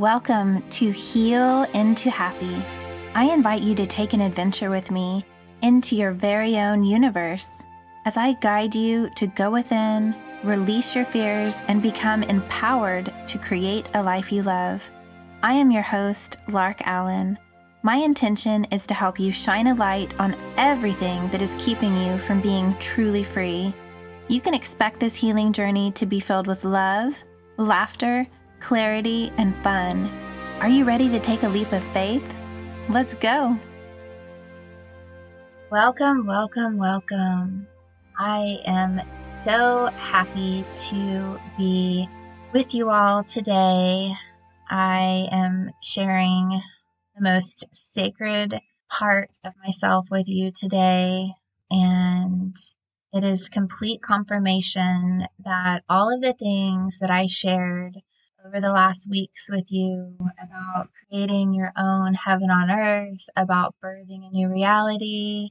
Welcome to Heal into Happy. I invite you to take an adventure with me into your very own universe as I guide you to go within, release your fears, and become empowered to create a life you love. I am your host, Lark Allen. My intention is to help you shine a light on everything that is keeping you from being truly free. You can expect this healing journey to be filled with love, laughter, clarity, and fun. Are you ready to take a leap of faith? Let's go. Welcome. I am so happy to be with you all today. I am sharing the most sacred part of myself with you today, and it is complete confirmation that all of the things that I shared over the last weeks with you about creating your own heaven on earth, about birthing a new reality,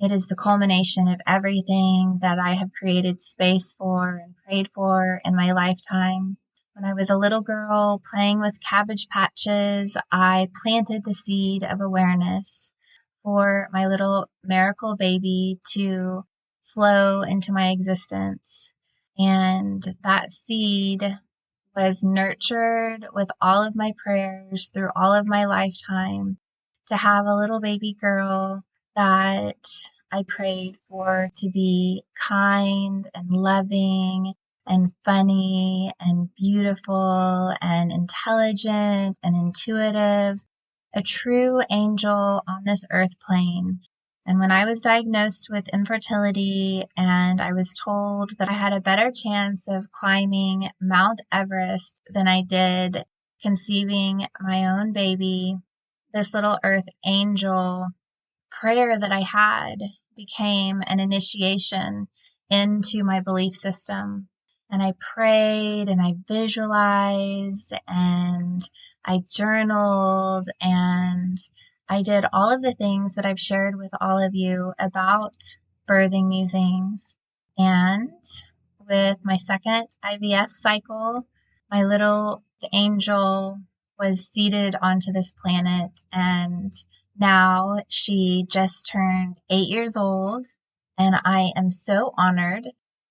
it is the culmination of everything that I have created space for and prayed for in my lifetime. When I was a little girl playing with cabbage patches, I planted the seed of awareness for my little miracle baby to flow into my existence. And that seed was nurtured with all of my prayers through all of my lifetime to have a little baby girl that I prayed for to be kind and loving and funny and beautiful and intelligent and intuitive, a true angel on this earth plane. And when I was diagnosed with infertility and I was told that I had a better chance of climbing Mount Everest than I did conceiving my own baby, this little earth angel prayer that I had became an initiation into my belief system. And I prayed and I visualized and I journaled and I did all of the things that I've shared with all of you about birthing new things. And with my second IVF cycle, my little angel was seeded onto this planet, and now she just turned 8 years old, and I am so honored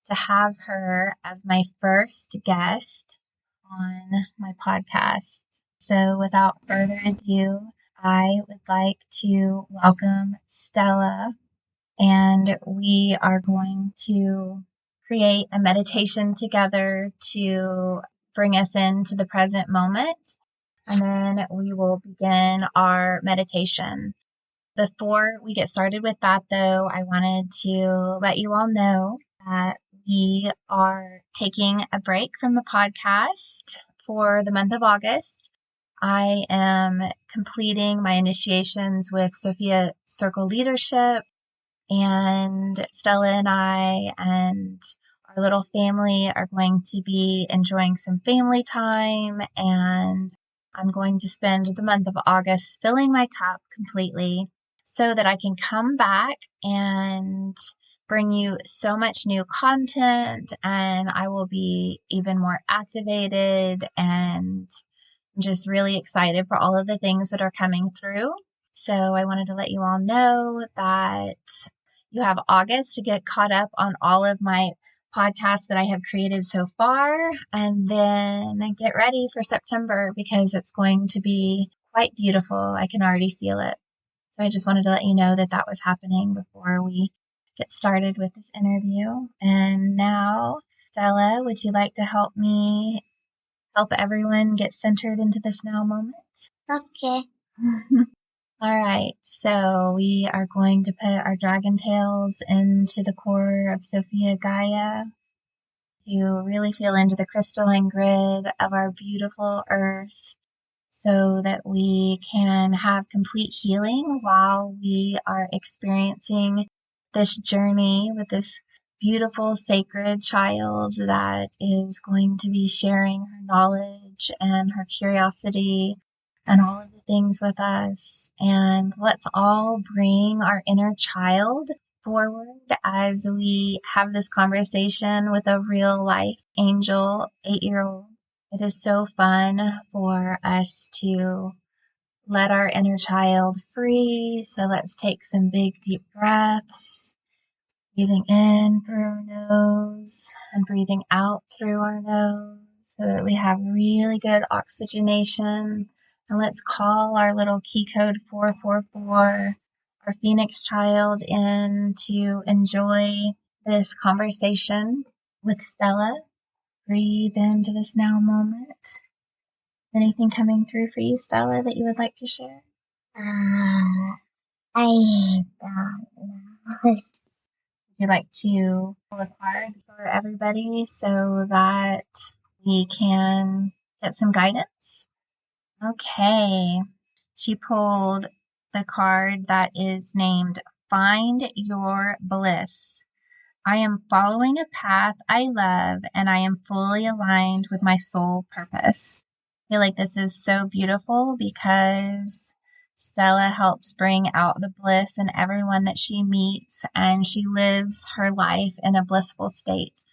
to have her as my first guest on my podcast. So without further ado, I would like to welcome Stella, and we are going to create a meditation together to bring us into the present moment, and then we will begin our meditation. Before we get started with that, though, I wanted to let you all know that we are taking a break from the podcast for the month of August. I am completing my initiations with Sophia Circle Leadership, and Stella and I and our little family are going to be enjoying some family time, and I'm going to spend the month of August filling my cup completely so that I can come back and bring you so much new content, and I will be even more activated, and I'm just really excited for all of the things that are coming through. So I wanted to let you all know that you have August to get caught up on all of my podcasts that I have created so far, and then get ready for September because it's going to be quite beautiful. I can already feel it. So I just wanted to let you know that that was happening before we get started with this interview. And now, Stella, would you like to help everyone get centered into this now moment? Okay. All right, so we are going to put our dragon tails into the core of Sophia Gaia to really feel into the crystalline grid of our beautiful earth so that we can have complete healing while we are experiencing this journey with this beautiful sacred child that is going to be sharing her knowledge and her curiosity and all of the things with us. And let's all bring our inner child forward as we have this conversation with a real life angel 8-year-old. It is so fun for us to let our inner child free. So let's take some big deep breaths, breathing in through our nose and breathing out through our nose so that we have really good oxygenation. And let's call our little key code 444, our Phoenix child, in to enjoy this conversation with Stella. Breathe into this now moment. Anything coming through for you, Stella, that you would like to share? I don't know. Would you like to pull a card for everybody so that we can get some guidance? Okay. She pulled the card that is named Find Your Bliss. I am following a path I love and I am fully aligned with my soul purpose. I feel like this is so beautiful because Stella helps bring out the bliss in everyone that she meets and she lives her life in a blissful state.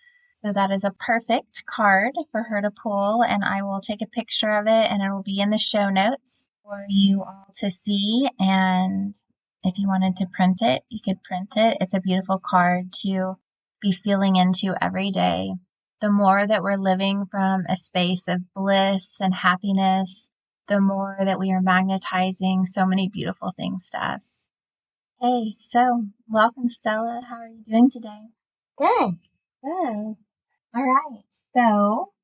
So that is a perfect card for her to pull, and I will take a picture of it and it will be in the show notes for you all to see. And if you wanted to print it, you could print it. It's a beautiful card to be feeling into every day. The more that we're living from a space of bliss and happiness, the more that we are magnetizing so many beautiful things to us. Hey, so welcome, Stella. How are you doing today? Good. Good. All right. So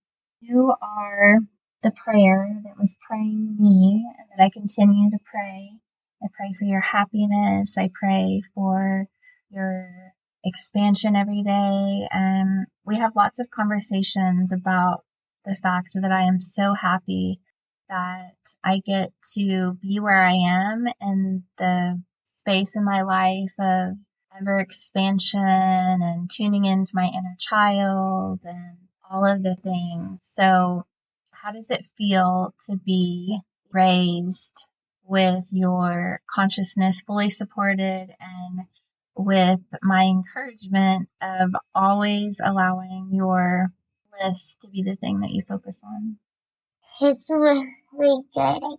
you are the prayer that was praying me and that I continue to pray. I pray for your happiness. I pray for your expansion every day. And we have lots of conversations about the fact that I am so happy that I get to be where I am in the space in my life of ever expansion and tuning into my inner child and all of the things. So, how does it feel to be raised with your consciousness fully supported and with my encouragement of always allowing your bliss to be the thing that you focus on? It's really good. I'm glad I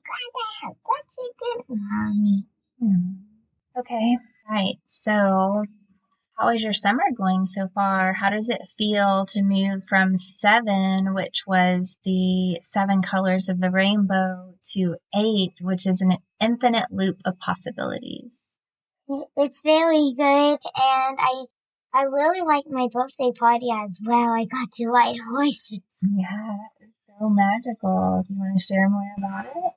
have such a good mommy. Okay, right. So, how is your summer going so far? How does it feel to move from 7, which was the 7 colors of the rainbow, to 8, which is an infinite loop of possibilities? It's very good, and I really like my birthday party as well. I got to ride horses. Yeah, it's so magical. Do you want to share more about it?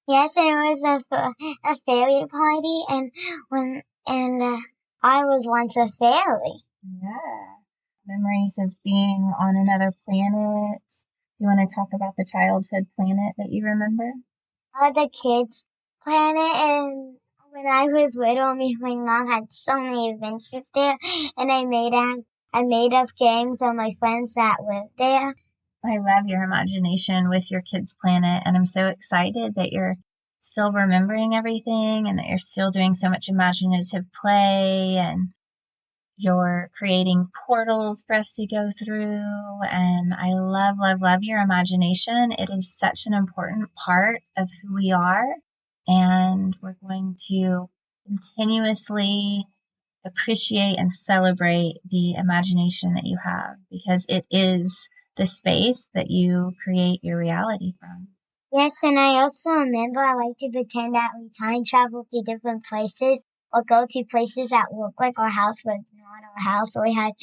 Yes, it was a fairy party, and I was once a fairy. Yeah. Memories of being on another planet. You want to talk about the childhood planet that you remember? The kids planet, and when I was little, me and my mom had so many adventures there, and I made up gangs of my friends that lived there. I love your imagination with your kids' planet, and I'm so excited that you're still remembering everything and that you're still doing so much imaginative play and you're creating portals for us to go through. And I love, love, love your imagination. It is such an important part of who we are, and we're going to continuously appreciate and celebrate the imagination that you have because it is the space that you create your reality from. Yes, and I also remember I like to pretend that we time travel to different places or go to places that look like our house but not our house. So we had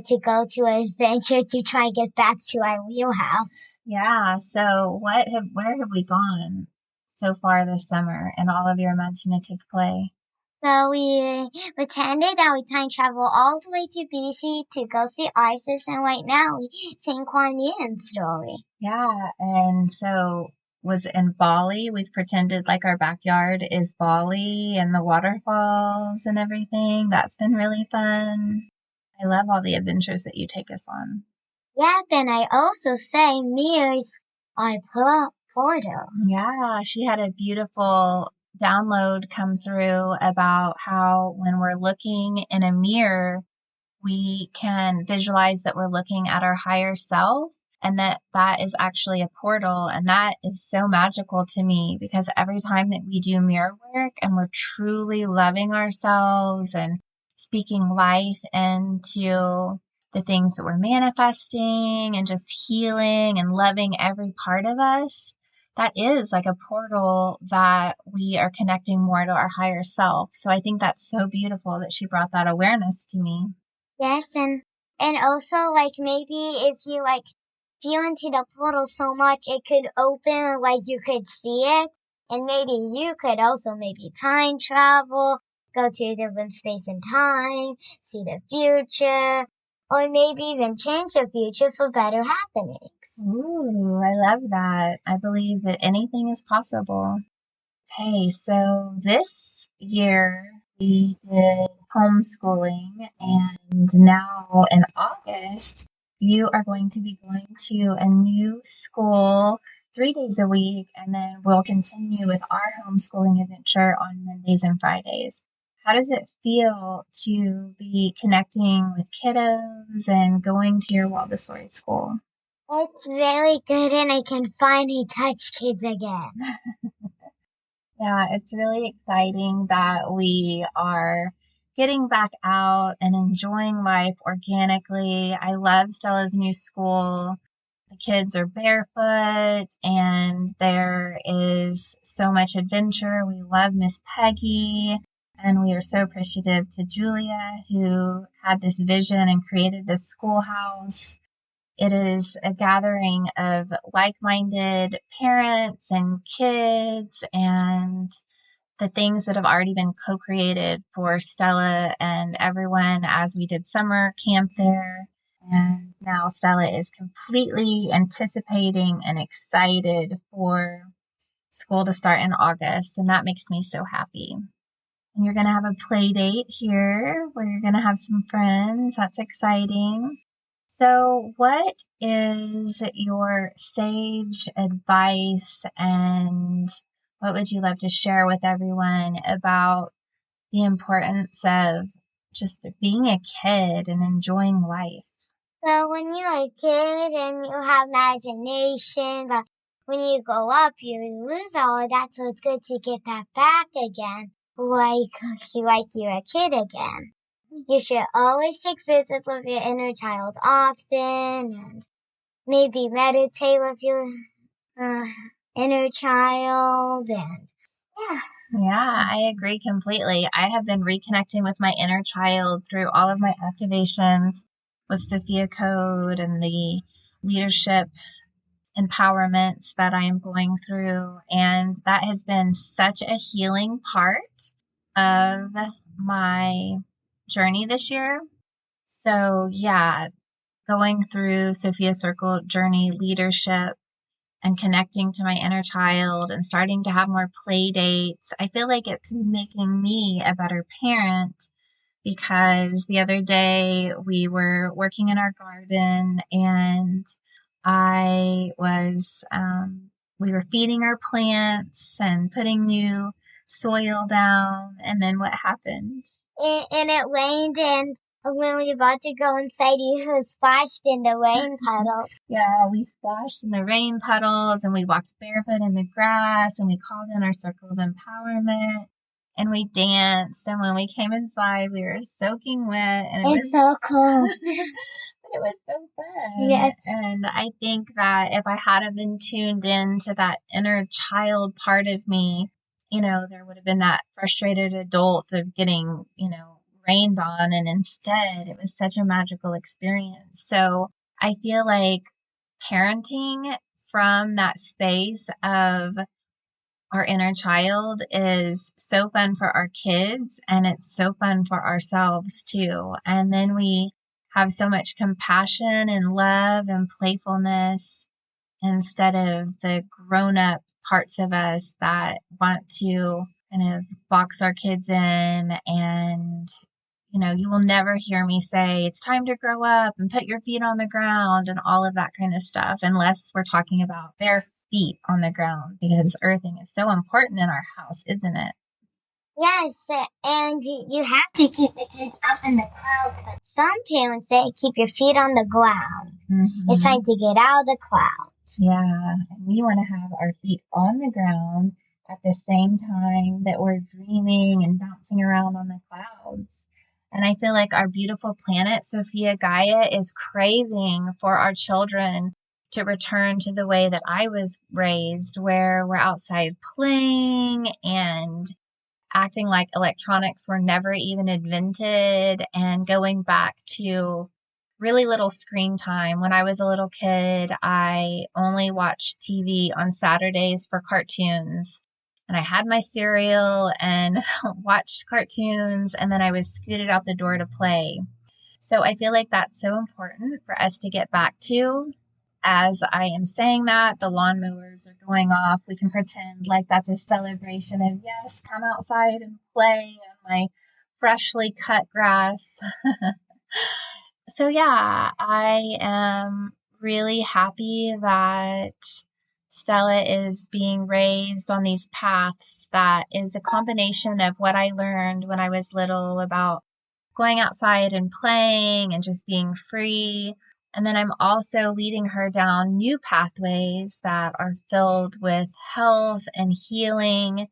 to go to an adventure to try and get back to our real house. Yeah, so where have we gone so far this summer in all of your imaginative play? So we pretended that we time travel all the way to BC to go see Isis, and right now we sing Kuan Yin's story. Yeah, and so was it in Bali? We've pretended like our backyard is Bali and the waterfalls and everything. That's been really fun. I love all the adventures that you take us on. Yeah, then I also say mirrors are portals. Yeah, she had a beautiful download come through about how when we're looking in a mirror, we can visualize that we're looking at our higher self and that is actually a portal. And that is so magical to me because every time that we do mirror work and we're truly loving ourselves and speaking life into the things that we're manifesting and just healing and loving every part of us, that is like a portal that we are connecting more to our higher self. So I think that's so beautiful that she brought that awareness to me. Yes, and also like maybe if you like feel into the portal so much it could open like you could see it, and maybe you could also maybe time travel, go to a different space and time, see the future, or maybe even change the future for better happenings. Ooh, I love that. I believe that anything is possible. Okay, so this year we did homeschooling, and now in August, you are going to be going to a new school 3 days a week, and then we'll continue with our homeschooling adventure on Mondays and Fridays. How does it feel to be connecting with kiddos and going to your Waldorf school? It's very good and I can finally touch kids again. Yeah, it's really exciting that we are getting back out and enjoying life organically. I love Stella's new school. The kids are barefoot and there is so much adventure. We love Miss Peggy, and we are so appreciative to Julia, who had this vision and created this schoolhouse. It is a gathering of like-minded parents and kids and the things that have already been co-created for Stella and everyone as we did summer camp there. And now Stella is completely anticipating and excited for school to start in August. And that makes me so happy. And you're going to have a play date here where you're going to have some friends. That's exciting. So, what is your sage advice, and what would you love to share with everyone about the importance of just being a kid and enjoying life? So when you're a kid and you have imagination, but when you grow up, you lose all of that. So it's good to get that back again, like you're a kid again. You should always take visits with your inner child often, and maybe meditate with your uh, inner child, and yeah. Yeah, I agree completely. I have been reconnecting with my inner child through all of my activations with Sophia Code and the leadership empowerments that I am going through. And that has been such a healing part of my journey this year. So, yeah, going through Sophia Circle journey leadership and connecting to my inner child and starting to have more play dates, I feel like it's making me a better parent because the other day we were working in our garden and I was, we were feeding our plants and putting new soil down. And then what happened? And it rained, and when we were about to go inside, you splashed in the rain puddle. Yeah, we splashed in the rain puddles and we walked barefoot in the grass and we called in our circle of empowerment and we danced. And when we came inside, we were soaking wet and It's so cool. but it was so fun. Yes. And I think that if I had been tuned in to that inner child part of me, there would have been that frustrated adult of getting, rained on. And instead, it was such a magical experience. So I feel like parenting from that space of our inner child is so fun for our kids and it's so fun for ourselves too. And then we have so much compassion and love and playfulness instead of the grown up parts of us that want to kind of box our kids in. And you will never hear me say it's time to grow up and put your feet on the ground and all of that kind of stuff, unless we're talking about bare feet on the ground, because earthing is so important in our house, isn't it? Yes, and you have to keep the kids up in the clouds, but some parents say keep your feet on the ground. It's time to get out of the clouds. Yeah, and we want to have our feet on the ground at the same time that we're dreaming and bouncing around on the clouds. And I feel like our beautiful planet, Sophia Gaia, is craving for our children to return to the way that I was raised, where we're outside playing and acting like electronics were never even invented and going back to really little screen time. When I was a little kid, I only watched TV on Saturdays for cartoons. And I had my cereal and watched cartoons, and then I was scooted out the door to play. So I feel like that's so important for us to get back to. As I am saying that, the lawnmowers are going off. We can pretend like that's a celebration of, yes, come outside and play on my freshly cut grass. So, yeah, I am really happy that Stella is being raised on these paths that is a combination of what I learned when I was little about going outside and playing and just being free. And then I'm also leading her down new pathways that are filled with health and healing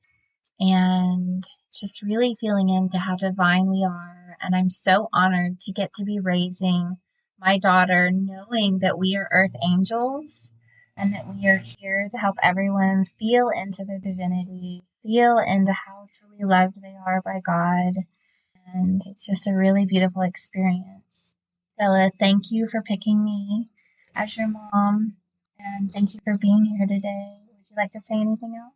and just really feeling into how divine we are. And I'm so honored to get to be raising my daughter, knowing that we are earth angels and that we are here to help everyone feel into their divinity, feel into how truly loved they are by God. And it's just a really beautiful experience. Stella, thank you for picking me as your mom, and thank you for being here today. Would you like to say anything else?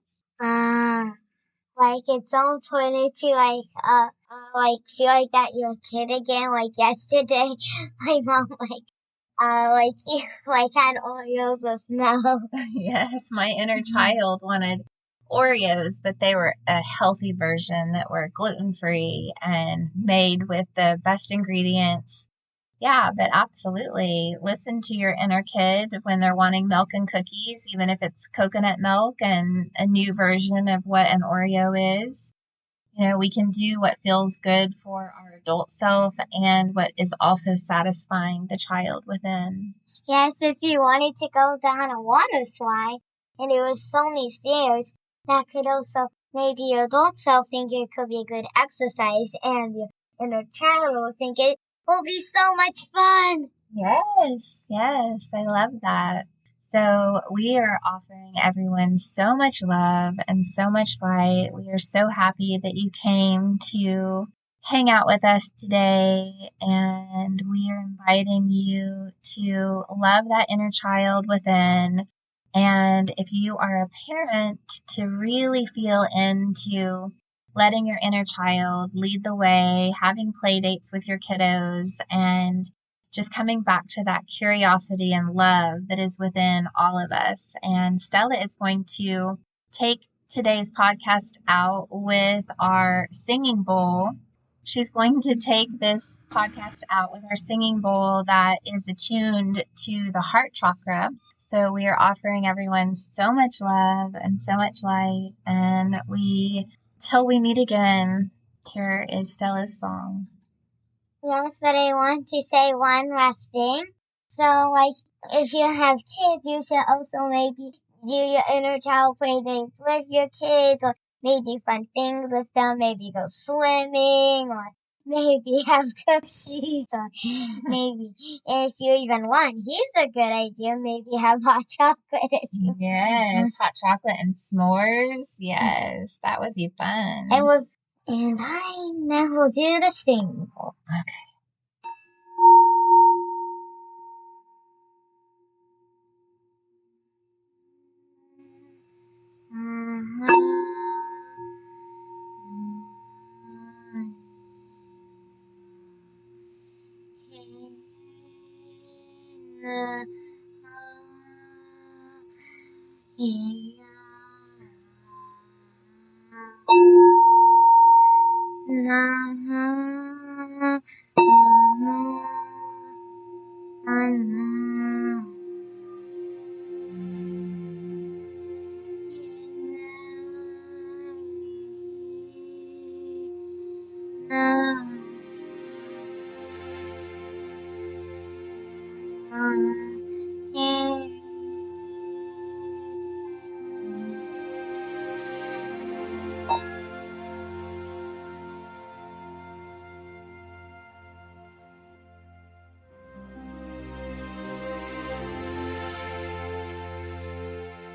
Like it's so important to like feel like that you're a kid again. Like yesterday, my mom like you like had Oreos with milk. Yes, my inner child wanted Oreos, but they were a healthy version that were gluten-free and made with the best ingredients. Yeah, but absolutely. Listen to your inner kid when they're wanting milk and cookies, even if it's coconut milk and a new version of what an Oreo is. You know, we can do what feels good for our adult self and what is also satisfying the child within. Yes, if you wanted to go down a water slide and there was so many stairs, that could also maybe your adult self think it could be a good exercise and your inner child will think it will be so much fun. Yes, yes, I love that. So, we are offering everyone so much love and so much light. We are so happy that you came to hang out with us today, and we are inviting you to love that inner child within. And if you are a parent, to really feel into letting your inner child lead the way, having play dates with your kiddos, and just coming back to that curiosity and love that is within all of us. And Stella is going to take today's podcast out with our singing bowl. She's going to take this podcast out with our singing bowl that is attuned to the heart chakra. So we are offering everyone so much love and so much light. And till we meet again, here is Stella's song. Yes, but I want to say one last thing. So, like, if you have kids, you should also maybe do your inner child play dates with your kids, or maybe fun things with them. Maybe go swimming, or maybe have cookies, or maybe if you even want, here's a good idea. Maybe have hot chocolate if you Yes, hot chocolate and s'mores. Yes, that would be fun. And I now will do the singing bowl. Okay.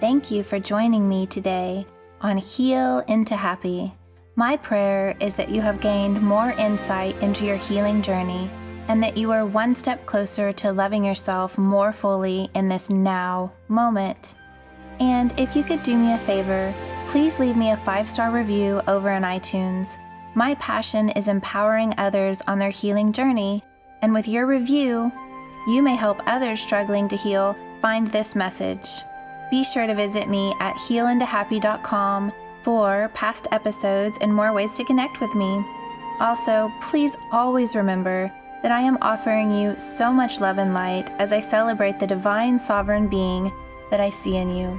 Thank you for joining me today on Heal into Happy. My prayer is that you have gained more insight into your healing journey and that you are one step closer to loving yourself more fully in this now moment. And if you could do me a favor, please leave me a 5-star review over on iTunes. My passion is empowering others on their healing journey, and with your review, you may help others struggling to heal find this message. Be sure to visit me at healintohappy.com for past episodes and more ways to connect with me. Also, please always remember that I am offering you so much love and light as I celebrate the divine sovereign being that I see in you.